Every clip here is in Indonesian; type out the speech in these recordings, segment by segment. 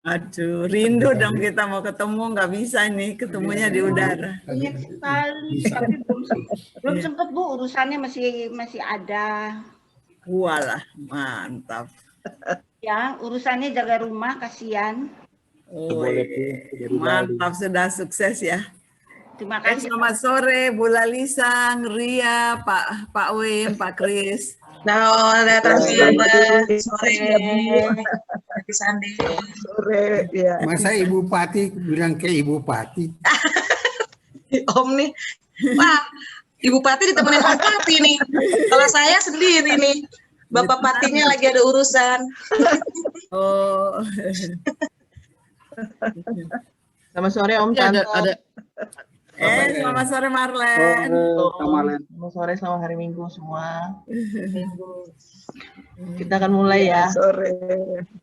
Aduh, rindu dong kita mau ketemu, nggak bisa nih ketemunya di udara. Banyak sekali, tapi belum sempat Bu, urusannya masih ada. Walah, mantap. Ya, urusannya jaga rumah, kasihan. Oh, mantap, sudah sukses ya. Terima kasih. Selamat sore, Bu Lalisang, Ria, Pak Wim, Pak Kris. Nah, datang selamat sore, Happy Sunday. Sore, ya. Masa Ibu Pati bilang ke Ibu Pati? Om nih, wah, Ibu Pati ditemenin Om Pati nih. Kalau saya sendiri nih, Bapak Patinya lagi ada urusan. Oh. Selamat sore Om Tante. Selamat sore Marlen. Selamat sore, selamat hari Minggu semua. Kita akan mulai ya. Sore.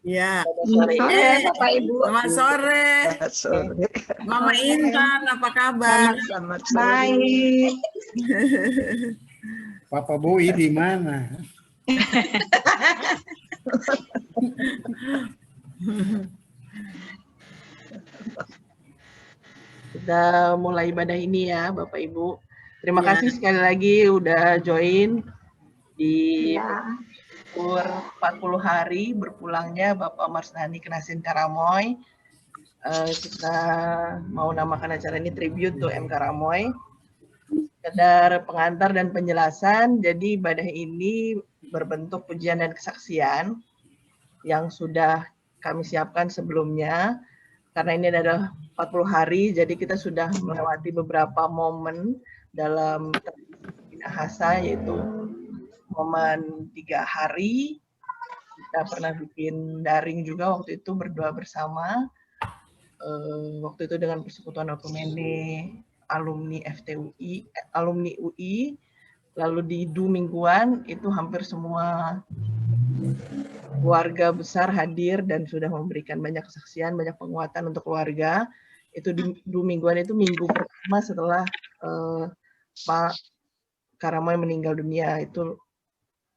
Ya. Bapak Ibu. Selamat sore. Sore. Mama Intan, apa kabar? Selamat sore. Baik. Papa Boy di mana? Kita mulai ibadah ini ya Bapak Ibu. Terima kasih sekali lagi udah join di umur 40 hari berpulangnya Bapak Marsdani Knasin Karamoy. Kita mau namakan acara ini tribute to M. Karamoy. Sekedar pengantar dan penjelasan, jadi ibadah ini berbentuk pujian dan kesaksian yang sudah kami siapkan sebelumnya. Karena ini adalah 40 hari, jadi kita sudah melewati beberapa momen dalam Minahasa, yaitu momen 3 hari. Kita pernah bikin daring juga waktu itu, berdoa bersama. Waktu itu dengan Persekutuan Okumene, alumni FTUI, alumni UI. Lalu di Du mingguan itu hampir semua keluarga besar hadir dan sudah memberikan banyak kesaksian, banyak penguatan untuk keluarga. Itu di Du mingguan itu minggu pertama setelah Pak Karamoy meninggal dunia, itu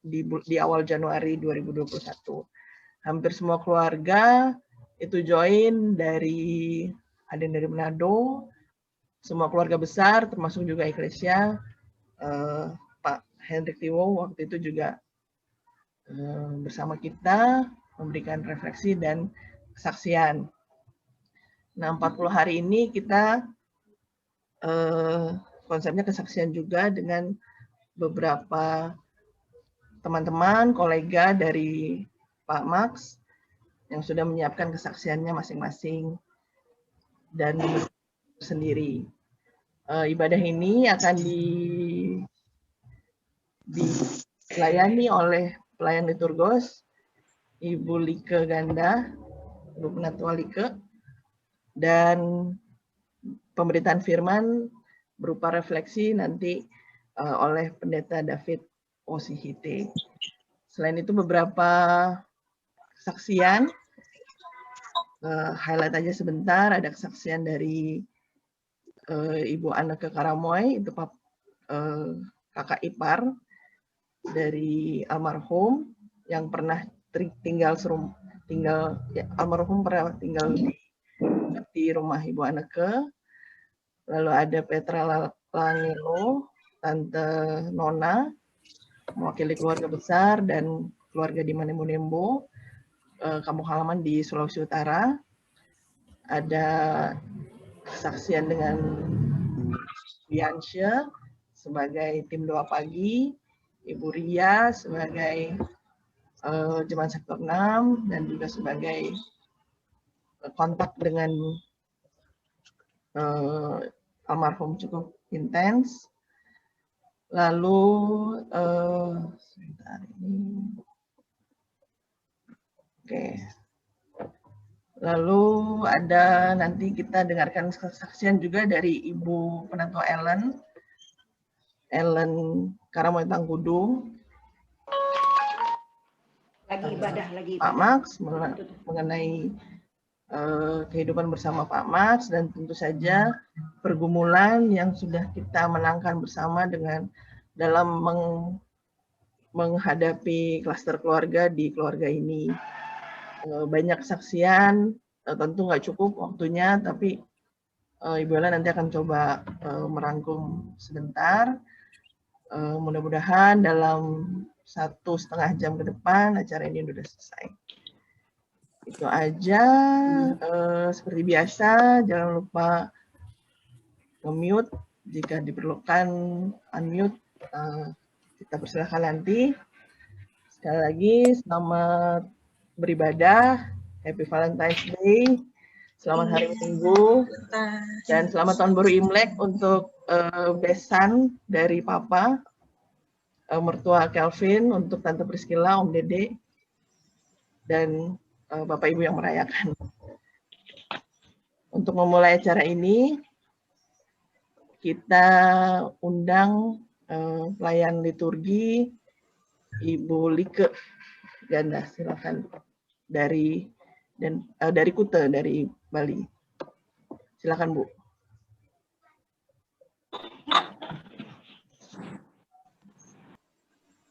di awal Januari 2021. Hampir semua keluarga itu join, ada yang dari Manado, semua keluarga besar termasuk juga Eklesia. Pak Hendrik Tiwo waktu itu juga bersama kita memberikan refleksi dan kesaksian. Nah, 40 hari ini kita konsepnya kesaksian juga dengan beberapa teman-teman, kolega dari Pak Max yang sudah menyiapkan kesaksiannya masing-masing dan sendiri. Ibadah ini akan dilayani oleh pelayan liturgos, Ibu Like Ganda, Ibu Penatua Like, dan pemberitaan firman berupa refleksi nanti oleh Pendeta David Osihite. Selain itu beberapa kesaksian, highlight aja sebentar, ada kesaksian dari Ibu Anneke Karamoy, itu kakak ipar dari almarhum yang pernah almarhum pernah tinggal di rumah Ibu Anneke. Lalu ada Petra Langelo, Tante Nona, mewakili keluarga besar dan keluarga di Manembo, kampung halaman di Sulawesi Utara. Ada kesaksian dengan Biansyah sebagai tim doa pagi, Ibu Ria sebagai Jemaat Sektor 6 dan juga sebagai kontak dengan almarhum cukup intens. Lalu sebentar ini. Oke. Lalu ada nanti kita dengarkan kesaksian juga dari Ibu Penatua Ellen Karamoy Tangkudung. Lagi ibadah. Pak Max mengenai kehidupan bersama Pak Max dan tentu saja pergumulan yang sudah kita menangkan bersama dalam menghadapi klaster keluarga di keluarga ini. Banyak kesaksian tentu nggak cukup waktunya, tapi Ibu Ella nanti akan coba merangkum sebentar. Mudah-mudahan dalam 1,5 jam ke depan acara ini sudah selesai. Itu aja. Seperti biasa, jangan lupa nge-mute jika diperlukan unmute. Kita persilahkan nanti. Sekali lagi, selamat beribadah, Happy Valentine's Day, selamat hari Minggu, dan selamat tahun baru Imlek untuk besan dari Papa, mertua Kelvin, untuk Tante Priscilla, Om Dede, dan Bapak Ibu yang merayakan. Untuk memulai acara ini, kita undang pelayan liturgi Ibu Like Ganda, silakan dari Kute, dari Bali. Silakan Bu.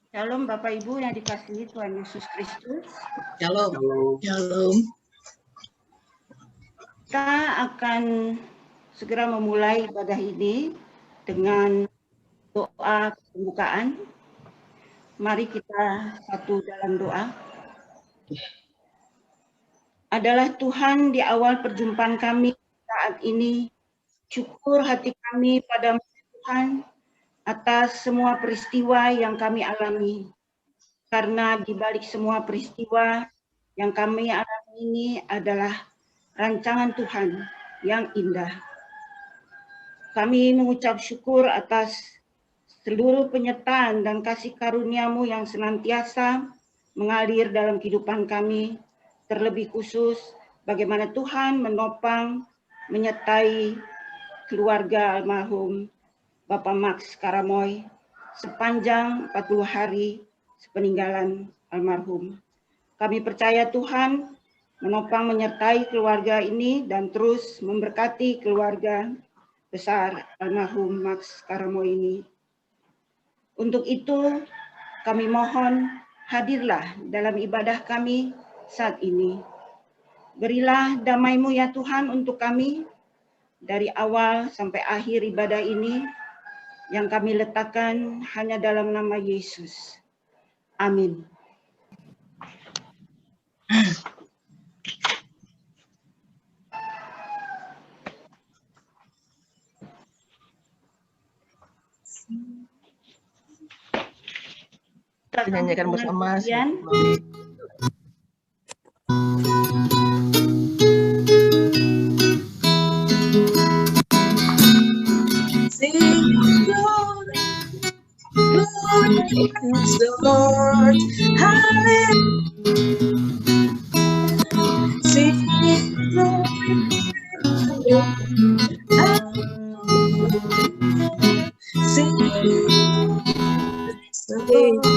Shalom Bapak Ibu yang dikasihi Tuhan Yesus Kristus. Shalom. Shalom. Kita akan segera memulai ibadah ini dengan doa pembukaan. Mari kita satu dalam doa. Adalah Tuhan di awal perjumpaan kami saat ini. Syukur hati kami pada Tuhan atas semua peristiwa yang kami alami. Karena di balik semua peristiwa yang kami alami ini adalah rancangan Tuhan yang indah. Kami mengucap syukur atas seluruh penyertaan dan kasih karunia-Mu yang senantiasa mengalir dalam kehidupan kami, terlebih khusus bagaimana Tuhan menopang, menyertai keluarga almarhum Bapak Max Karamoy sepanjang 40 hari sepeninggalan almarhum. Kami percaya Tuhan menopang, menyertai keluarga ini dan terus memberkati keluarga besar almarhum Max Karamoy ini. Untuk itu kami mohon hadirlah dalam ibadah kami saat ini. Berilah damai-Mu ya Tuhan untuk kami dari awal sampai akhir ibadah ini yang kami letakkan hanya dalam nama Yesus. Amin. Kita nyanyikan bersama. Praise the Lord, hallelujah. Sing glory, hallelujah. Sing praise the Lord,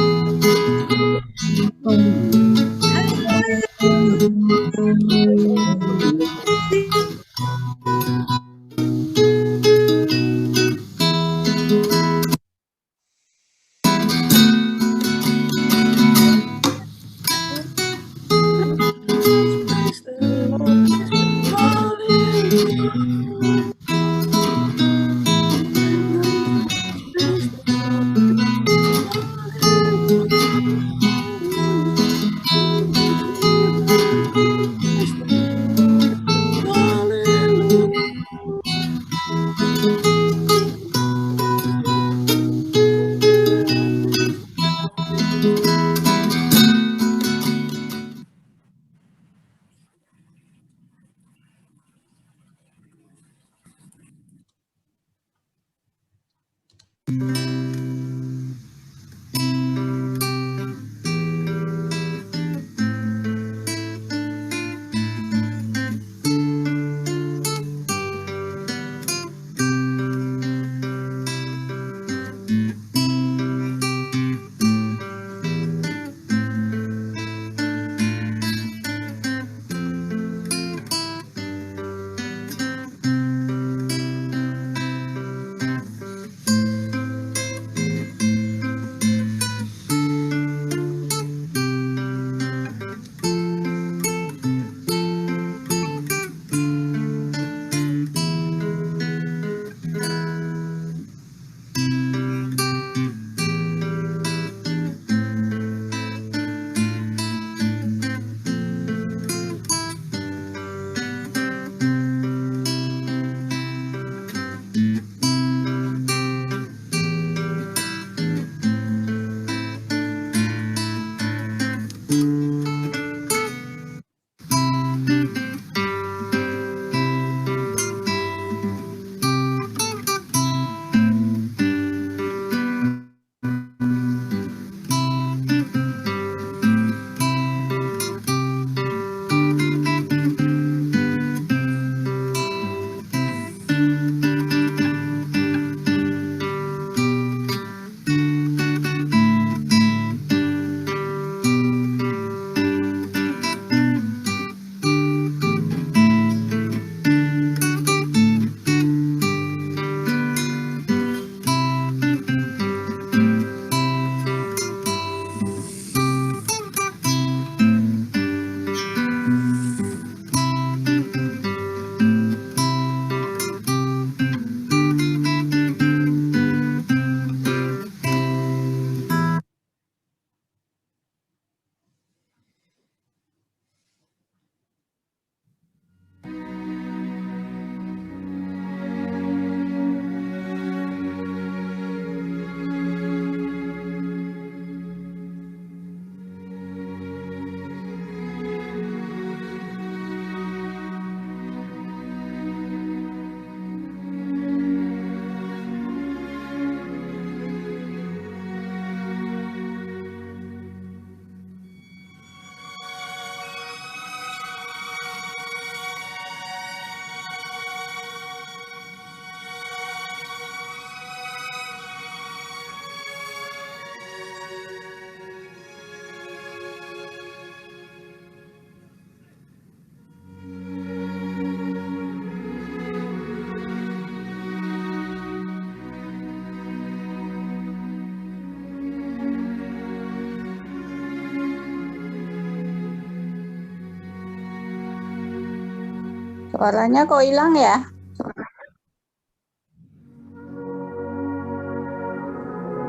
Suaranya kok hilang ya?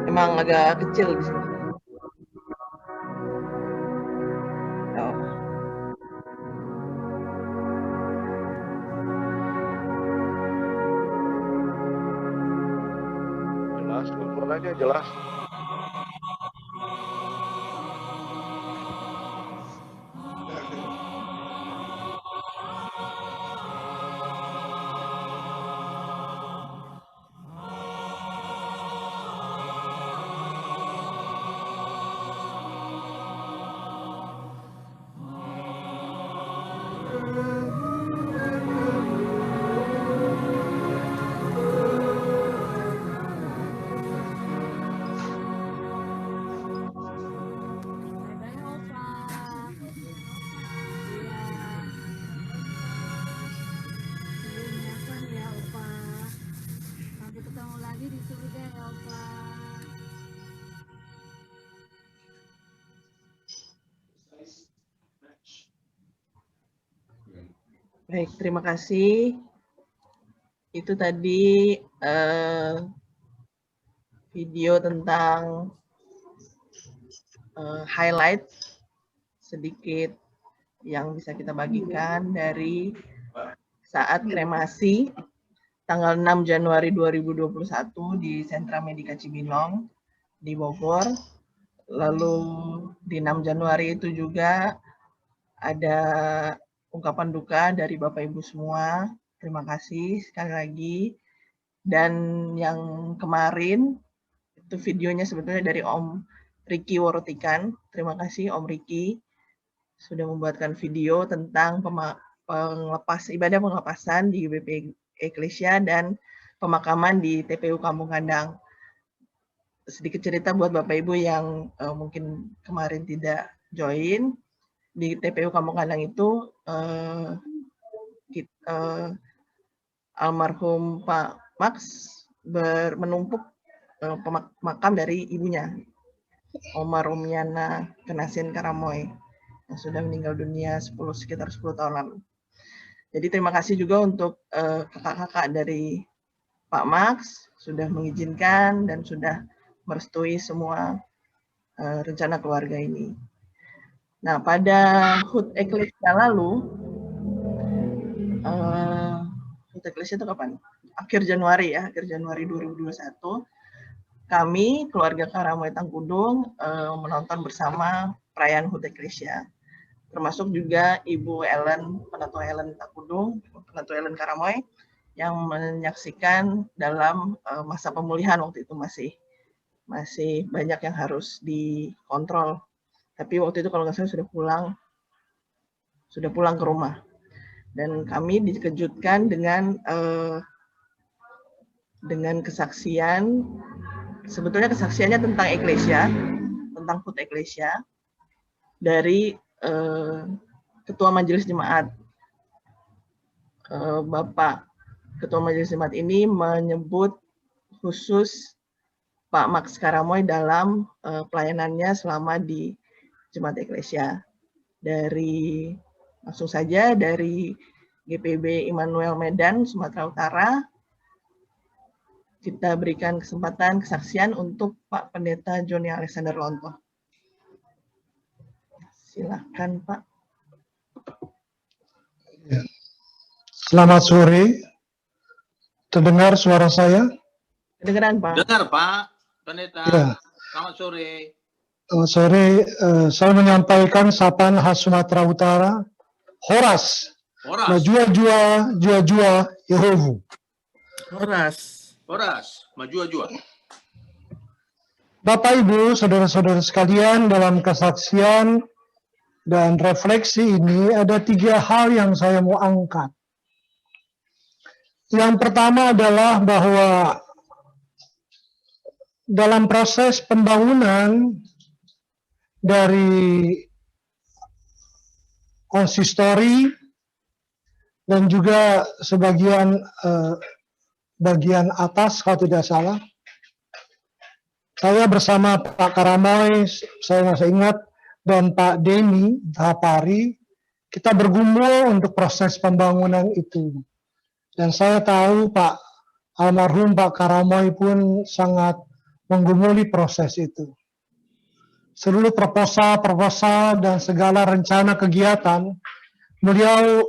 Emang agak kecil di sini. Oh. Jelas, suaranya jelas. Sampai ketemu lagi di surga ya Opa. Baik, terima kasih. Itu tadi video tentang highlight sedikit yang bisa kita bagikan dari saat kremasi tanggal 6 Januari 2021 di Sentra Medika Cibinong di Bogor. Lalu di 6 Januari itu juga ada ungkapan duka dari Bapak Ibu semua. Terima kasih sekali lagi. Dan yang kemarin itu videonya sebetulnya dari Om Riki Worotikan. Terima kasih Om Riki sudah membuatkan video tentang ibadah penglepasan di GBP Eklesia dan pemakaman di TPU Kampung Kandang. Sedikit cerita buat Bapak Ibu yang mungkin kemarin tidak join, di TPU Kampung Kandang itu almarhum Pak Max menumpuk makam dari ibunya, Oma Rumiana Kenasin Karamoy, yang sudah meninggal dunia sekitar 10 tahun lalu. Jadi terima kasih juga untuk kakak-kakak dari Pak Max sudah mengizinkan dan sudah merestui semua rencana keluarga ini. Nah, pada HUT Eklesia lalu, HUT Eklesia itu kapan? Akhir Januari ya, akhir Januari 2021, kami keluarga Karamoy Tangkudung menonton bersama perayaan HUT Eklesia, termasuk juga Ibu Ellen, Penatu Ellen Tangkudung, Penatu Ellen Karamoy, yang menyaksikan dalam masa pemulihan. Waktu itu masih banyak yang harus dikontrol. Tapi waktu itu kalau nggak salah sudah pulang ke rumah. Dan kami dikejutkan dengan kesaksian, sebetulnya kesaksiannya tentang Eklesia, tentang HUT Eklesia, dari Ketua Majelis Jemaat. Bapak Ketua Majelis Jemaat ini menyebut khusus Pak Max Karamoy dalam pelayanannya selama di Jemaat Eklesia. Langsung saja dari GPB Immanuel Medan, Sumatera Utara, kita berikan kesempatan kesaksian untuk Pak Pendeta Joni Alexander Lontoh. Silakan Pak. Selamat sore. Terdengar suara saya? Kedengaran Pak. Dengar Pak Pendeta. Ya. Selamat sore. Selamat sore. Saya menyampaikan sapaan khas Sumatera Utara. Horas. Maju-jua Yehovu. Horas. Maju-jua. Bapak Ibu, saudara-saudara sekalian, dalam kesaksian dan refleksi ini ada 3 hal yang saya mau angkat. Yang pertama adalah bahwa dalam proses pembangunan dari konsistori dan juga sebagian bagian atas kalau tidak salah, saya bersama Pak Karamoy, saya masih ingat, dan Pak Deni Thapari, kita bergumul untuk proses pembangunan itu. Dan saya tahu Pak almarhum Pak Karamoy pun sangat menggumuli proses itu. Seluruh proposal dan segala rencana kegiatan, beliau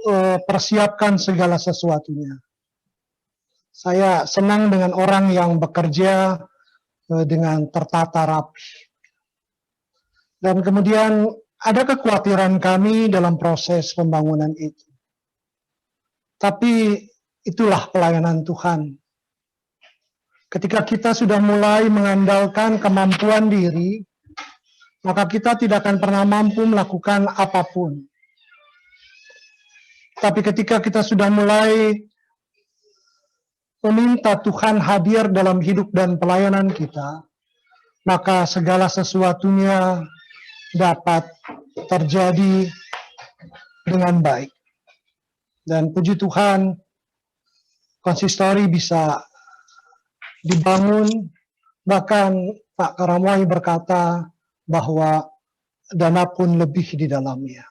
persiapkan segala sesuatunya. Saya senang dengan orang yang bekerja dengan tertata rapi. Dan kemudian ada kekhawatiran kami dalam proses pembangunan itu. Tapi itulah pelayanan Tuhan. Ketika kita sudah mulai mengandalkan kemampuan diri, maka kita tidak akan pernah mampu melakukan apapun. Tapi ketika kita sudah mulai meminta Tuhan hadir dalam hidup dan pelayanan kita, maka segala sesuatunya dapat terjadi dengan baik. Dan puji Tuhan, konsistori bisa dibangun, bahkan Pak Karamoy berkata bahwa dana pun lebih di dalamnya.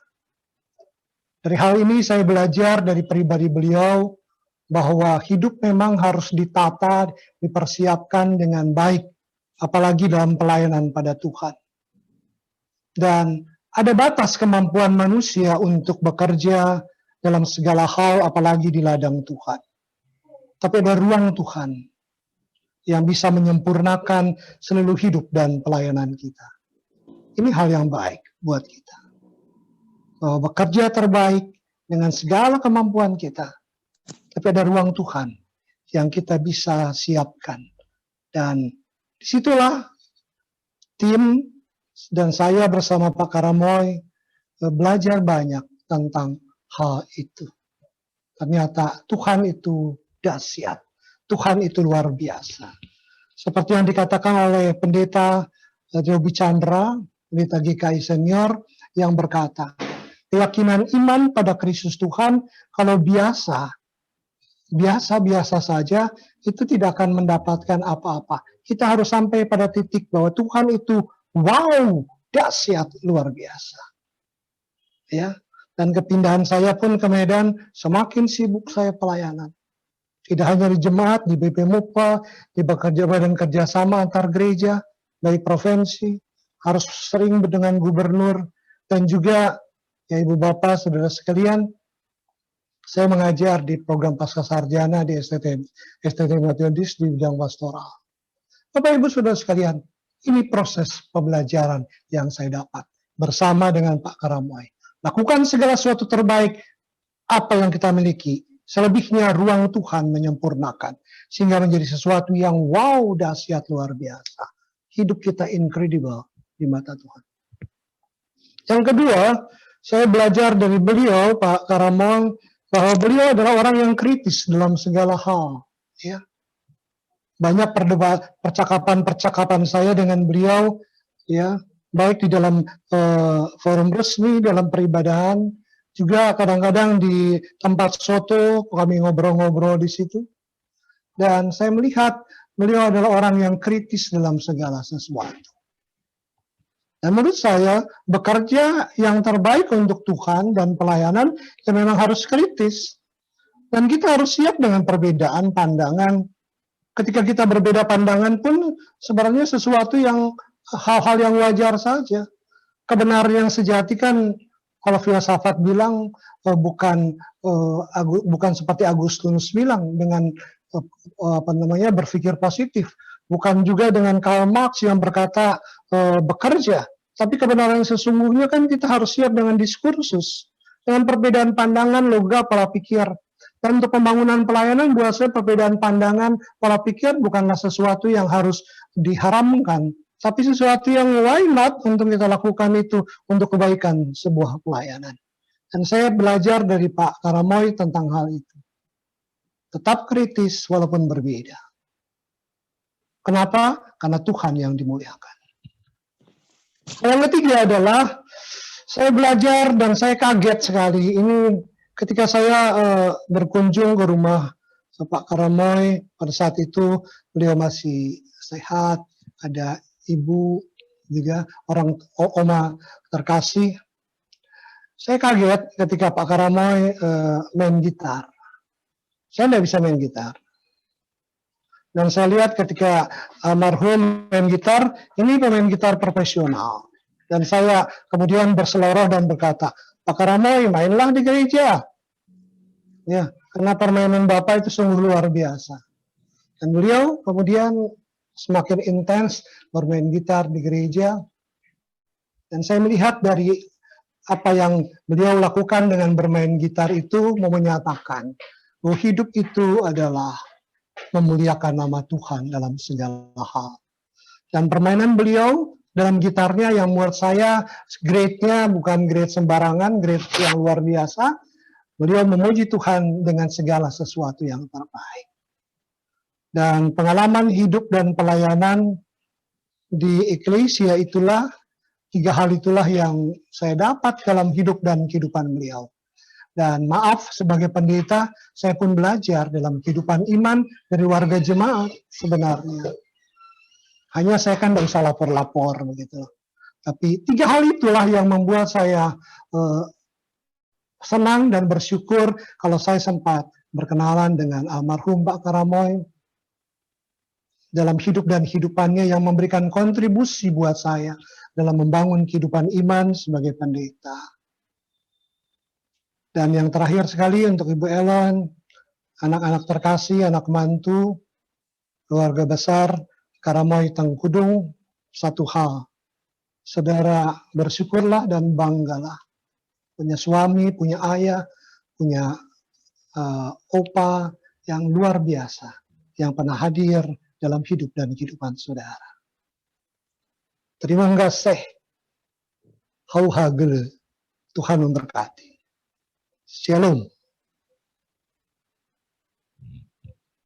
Dari hal ini saya belajar dari pribadi beliau bahwa hidup memang harus ditata, dipersiapkan dengan baik, apalagi dalam pelayanan pada Tuhan. Dan ada batas kemampuan manusia untuk bekerja dalam segala hal, apalagi di ladang Tuhan. Tapi ada ruang Tuhan yang bisa menyempurnakan seluruh hidup dan pelayanan kita. Ini hal yang baik buat kita. Bahwa bekerja terbaik dengan segala kemampuan kita. Tapi ada ruang Tuhan yang kita bisa siapkan. Dan disitulah tim dan saya bersama Pak Karamoy belajar banyak tentang hal itu. Ternyata Tuhan itu dahsyat. Tuhan itu luar biasa. Seperti yang dikatakan oleh Pendeta Joby Chandra, Pendeta GKI Senior, yang berkata, keyakinan iman pada Kristus Tuhan, kalau biasa-biasa saja, itu tidak akan mendapatkan apa-apa. Kita harus sampai pada titik bahwa Tuhan itu, wow, dahsyat, luar biasa. Ya, dan kepindahan saya pun ke Medan, semakin sibuk saya pelayanan. Tidak hanya di jemaat, di BP MUPA, di bekerja badan kerjasama antar gereja, dari provinsi, harus sering dengan gubernur, dan juga, ya Ibu Bapak, Saudara sekalian, saya mengajar di program Pasca Sarjana di STT Metodis di bidang pastoral. Bapak Ibu Saudara sekalian, ini proses pembelajaran yang saya dapat bersama dengan Pak Karamoy. Lakukan segala sesuatu terbaik apa yang kita miliki. Selebihnya ruang Tuhan menyempurnakan. Sehingga menjadi sesuatu yang wow, dahsyat, luar biasa. Hidup kita incredible di mata Tuhan. Yang kedua, saya belajar dari beliau, Pak Karamoy, bahwa beliau adalah orang yang kritis dalam segala hal. Ya. Banyak percakapan saya dengan beliau, ya, baik di dalam forum resmi, dalam peribadahan, juga kadang-kadang di tempat soto, kami ngobrol-ngobrol di situ. Dan saya melihat beliau adalah orang yang kritis dalam segala sesuatu. Dan menurut saya, bekerja yang terbaik untuk Tuhan dan pelayanan, ya memang harus kritis. Dan kita harus siap dengan perbedaan pandangan. Ketika kita berbeda pandangan pun, sebenarnya sesuatu yang hal-hal yang wajar saja. Kebenaran yang sejati kan, kalau filsafat bilang bukan seperti Agustinus bilang dengan berpikir positif, bukan juga dengan Karl Marx yang berkata bekerja, tapi kebenaran yang sesungguhnya kan kita harus siap dengan diskursus, dengan perbedaan pandangan, logika, pola pikir. Dan untuk pembangunan pelayanan buat saya perbedaan pandangan, pola pikir bukanlah sesuatu yang harus diharamkan. Tapi sesuatu yang why not untuk kita lakukan itu untuk kebaikan sebuah pelayanan. Dan saya belajar dari Pak Karamoy tentang hal itu. Tetap kritis walaupun berbeda. Kenapa? Karena Tuhan yang dimuliakan. Yang ketiga adalah saya belajar dan saya kaget sekali. Ini ketika saya berkunjung ke rumah Pak Karamoy, pada saat itu beliau masih sehat, ada ibu juga orang oma terkasih, Saya kaget ketika Pak Karamoy main gitar. Saya tidak bisa main gitar. Dan saya lihat ketika almarhum main gitar, ini pemain gitar profesional. Dan saya kemudian berseloroh dan berkata, Pak Karamoy, mainlah di gereja. Ya, karena permainan Bapak itu sungguh luar biasa. Dan beliau kemudian semakin intens bermain gitar di gereja. Dan saya melihat dari apa yang beliau lakukan dengan bermain gitar itu mau menyatakan bahwa hidup itu adalah memuliakan nama Tuhan dalam segala hal. Dan permainan beliau dalam gitarnya yang menurut saya grade-nya bukan grade sembarangan, grade yang luar biasa. Beliau memuji Tuhan dengan segala sesuatu yang terbaik. Dan pengalaman hidup dan pelayanan di Eklesia itulah, 3 hal itulah yang saya dapat dalam hidup dan kehidupan beliau. Dan maaf, sebagai pendeta, saya pun belajar dalam kehidupan iman dari warga jemaat sebenarnya. Hanya saya kan tidak usah lapor-lapor begitu. Tapi 3 hal itulah yang membuat saya senang dan bersyukur kalau saya sempat berkenalan dengan almarhum Pak Karamoy dalam hidup dan hidupannya yang memberikan kontribusi buat saya dalam membangun kehidupan iman sebagai pendeta. Dan yang terakhir sekali untuk Ibu Ellen, anak-anak terkasih, anak mantu, keluarga besar Karamoy Tengkudung, satu hal, saudara bersyukurlah dan banggalah. Punya suami, punya ayah, punya opa yang luar biasa, yang pernah hadir dalam hidup dan kehidupan saudara. Terima kasih. Hau hagel. Tuhan memberkati. Shalom.